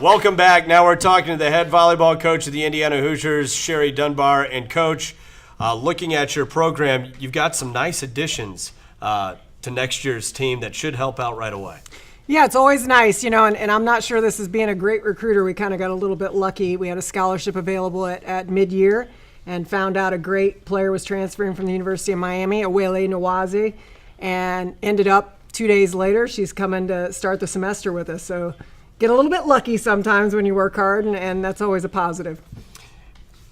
Welcome back. Now we're talking to the head volleyball coach of the Indiana Hoosiers, Sherry Dunbar. And, Coach, looking at your program, you've got some nice additions to next year's team that should help out right away. Yeah, it's always nice, and I'm not sure this is being a great recruiter. We kind of got a little bit lucky. We had a scholarship available at mid-year and found out a great player was transferring from the University of Miami, Awele Nwazi, and ended up 2 days later, she's coming to start the semester with us. So get a little bit lucky sometimes when you work hard, and that's always a positive.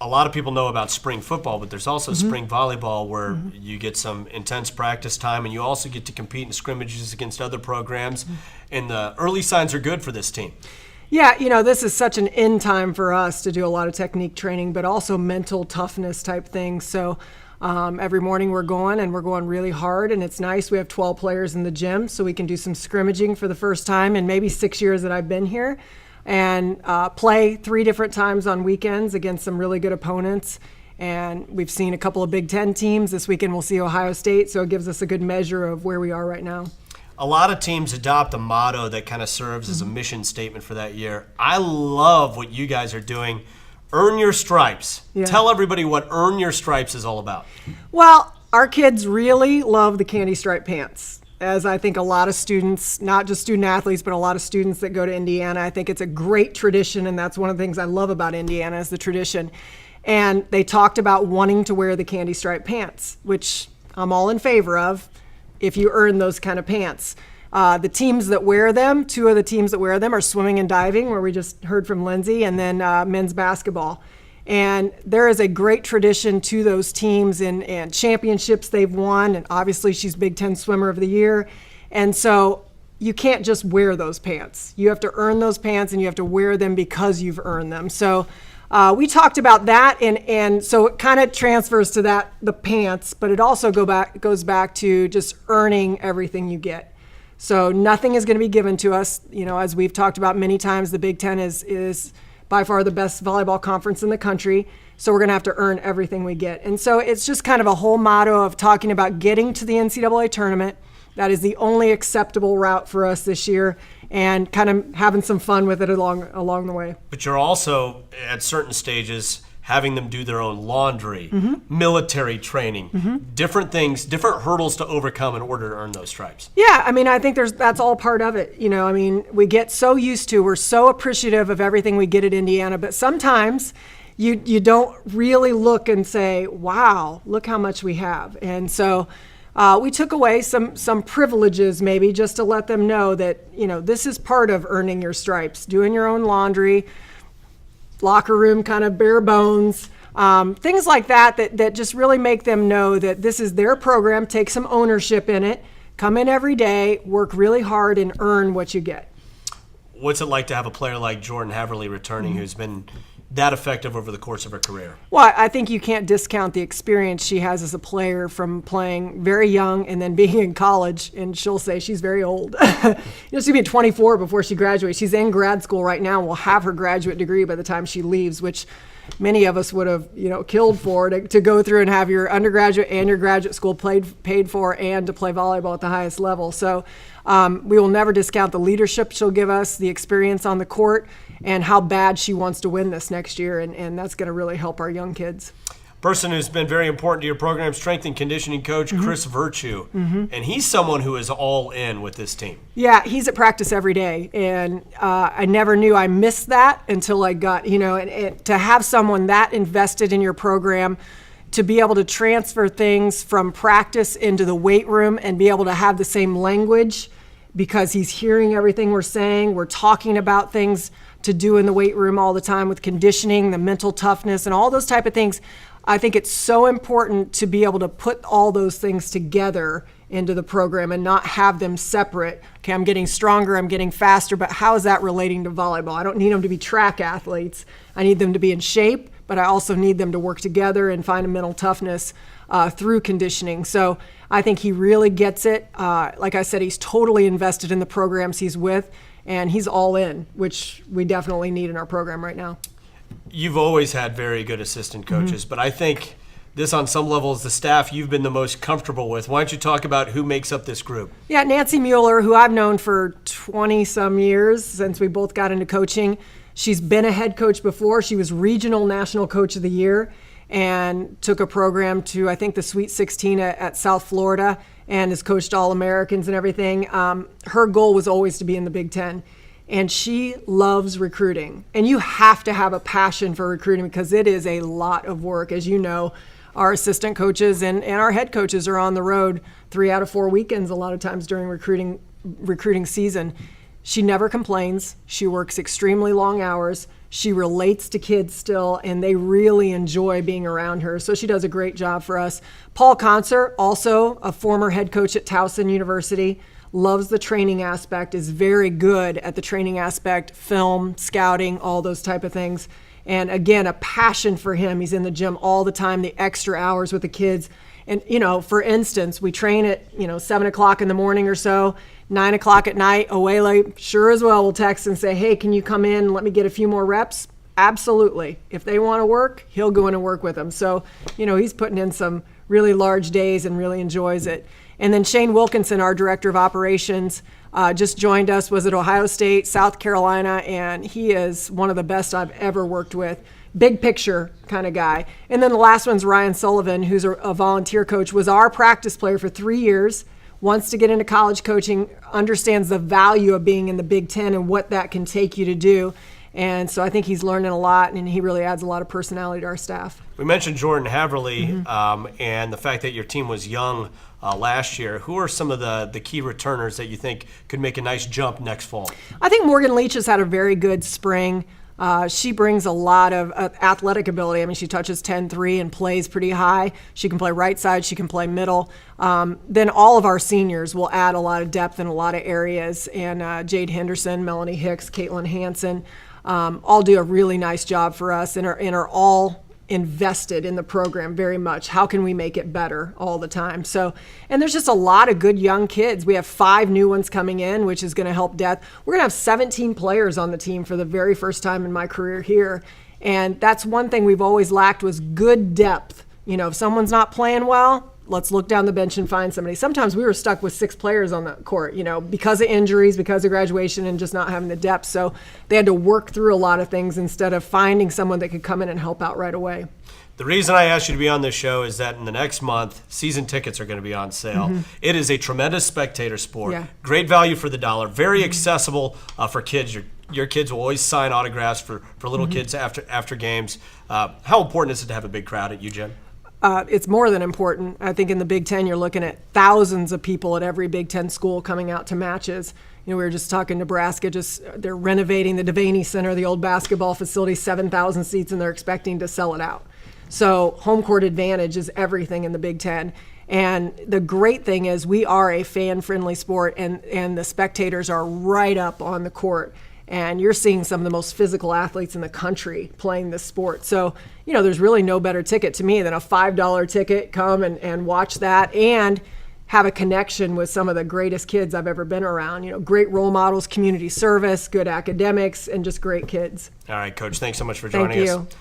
A lot of people know about spring football, but there's also spring volleyball where you get some intense practice time, and you also get to compete in scrimmages against other programs. And the early signs are good for this team. Yeah, this is such an in time for us to do a lot of technique training, but also mental toughness type things. So every morning we're going really hard, and it's nice. We have 12 players in the gym, so we can do some scrimmaging for the first time in maybe 6 years that I've been here, and play 3 different times on weekends against some really good opponents. And we've seen a couple of Big Ten teams. This weekend we'll see Ohio State, so it gives us a good measure of where we are right now. A lot of teams adopt a motto that kind of serves as a mission statement for that year. I love what you guys are doing. Earn your stripes. Yeah. Tell everybody what Earn Your Stripes is all about. Well, our kids really love the candy stripe pants, as I think a lot of students, not just student athletes, but a lot of students that go to Indiana. I think it's a great tradition, and that's one of the things I love about Indiana is the tradition. And they talked about wanting to wear the candy stripe pants, which I'm all in favor of if you earn those kind of pants. The teams that wear them, 2 of the teams that wear them are swimming and diving, where we just heard from Lindsay, and then men's basketball. And there is a great tradition to those teams and championships they've won. And obviously she's Big Ten Swimmer of the Year. And so you can't just wear those pants. You have to earn those pants, and you have to wear them because you've earned them. So we talked about that, and so it kind of transfers to that, the pants, but it also goes back to just earning everything you get. So nothing is going to be given to us. As we've talked about many times, the Big Ten is by far the best volleyball conference in the country. So we're going to have to earn everything we get. And so it's just kind of a whole motto of talking about getting to the NCAA tournament. That is the only acceptable route for us this year, and kind of having some fun with it along the way. But you're also, at certain stages, having them do their own laundry, military training, different things, different hurdles to overcome in order to earn those stripes. Yeah, I think that's all part of it. We get so used to, we're so appreciative of everything we get at Indiana, but sometimes you don't really look and say, wow, look how much we have. And so we took away some privileges maybe just to let them know that, this is part of earning your stripes, doing your own laundry, locker room kind of bare bones, things like that just really make them know that this is their program, take some ownership in it, come in every day, work really hard, and earn what you get. What's it like to have a player like Jordan Haverly returning who's been that effective over the course of her career? Well, I think you can't discount the experience she has as a player from playing very young and then being in college, and she'll say she's very old. She'll be 24 before she graduates. She's in grad school right now and will have her graduate degree by the time she leaves, which many of us would have killed for, to go through and have your undergraduate and your graduate school paid for, and to play volleyball at the highest level. So we will never discount the leadership she'll give us, the experience on the court, and how bad she wants to win this next year, and that's going to really help our young kids. Person who's been very important to your program, strength and conditioning coach, Chris Virtue, and he's someone who is all in with this team. Yeah, he's at practice every day, and I never knew I missed that until I got, and to have someone that invested in your program, to be able to transfer things from practice into the weight room and be able to have the same language because he's hearing everything we're saying. We're talking about things to do in the weight room all the time with conditioning, the mental toughness, and all those type of things. I think it's so important to be able to put all those things together into the program and not have them separate. Okay, I'm getting stronger, I'm getting faster, but how is that relating to volleyball? I don't need them to be track athletes. I need them to be in shape, but I also need them to work together and find a mental toughness through conditioning. So I think he really gets it. Like I said, he's totally invested in the programs he's with, and he's all in, which we definitely need in our program right now. You've always had very good assistant coaches, but I think this on some level is the staff you've been the most comfortable with. Why don't you talk about who makes up this group? Yeah, Nancy Mueller, who I've known for 20-some years since we both got into coaching. She's been a head coach before. She was Regional National Coach of the Year and took a program to, I think, the Sweet 16 at South Florida and has coached All-Americans and everything. Her goal was always to be in the Big Ten. And she loves recruiting. And you have to have a passion for recruiting because it is a lot of work. As you know, our assistant coaches and our head coaches are on the road 3 out of 4 weekends a lot of times during recruiting season. She never complains. She works extremely long hours. She relates to kids still, and they really enjoy being around her. So she does a great job for us. Paul Concert, also a former head coach at Towson University, loves the training aspect, is very good at the training aspect, film, scouting, all those type of things. And again, a passion for him. He's in the gym all the time, the extra hours with the kids. And, for instance, we train at, 7 o'clock in the morning or so, 9 o'clock at night. Awele sure as well will text and say, hey, can you come in and let me get a few more reps? Absolutely. If they want to work, he'll go in and work with them. So, he's putting in some really large days and really enjoys it. And then Shane Wilkinson, our director of operations, just joined us, was at Ohio State, South Carolina, and he is one of the best I've ever worked with. Big picture kind of guy. And then the last one's Ryan Sullivan, who's a volunteer coach, was our practice player for 3 years, wants to get into college coaching, understands the value of being in the Big Ten and what that can take you to do. And so I think he's learning a lot, and he really adds a lot of personality to our staff. We mentioned Jordan Haverly and the fact that your team was young last year. Who are some of the key returners that you think could make a nice jump next fall? I think Morgan Leach has had a very good spring. She brings a lot of athletic ability. I mean, she touches 10-3 and plays pretty high. She can play right side. She can play middle. Then all of our seniors will add a lot of depth in a lot of areas. And Jade Henderson, Melanie Hicks, Caitlin Hansen, all do a really nice job for us and are all invested in the program very much. How can we make it better all the time? So, and there's just a lot of good young kids. We have 5 new ones coming in, which is going to help depth. We're going to have 17 players on the team for the very first time in my career here. And that's one thing we've always lacked was good depth. If someone's not playing well, let's look down the bench and find somebody. Sometimes we were stuck with 6 players on the court, because of injuries, because of graduation, and just not having the depth. So they had to work through a lot of things instead of finding someone that could come in and help out right away. The reason I asked you to be on this show is that in the next month, season tickets are going to be on sale. It is a tremendous spectator sport. Yeah. Great value for the dollar. Very accessible for kids. Your kids will always sign autographs for little kids after games. How important is it to have a big crowd at UGen? It's more than important. I think in the Big Ten, you're looking at thousands of people at every Big Ten school coming out to matches. We were just talking Nebraska, they're renovating the Devaney Center, the old basketball facility, 7,000 seats, and they're expecting to sell it out. So home court advantage is everything in the Big Ten. And the great thing is we are a fan-friendly sport, and the spectators are right up on the court. And you're seeing some of the most physical athletes in the country playing this sport. So, there's really no better ticket to me than a $5 ticket. Come and watch that and have a connection with some of the greatest kids I've ever been around. Great role models, community service, good academics, and just great kids. All right, Coach, thanks so much for joining us. Thank you.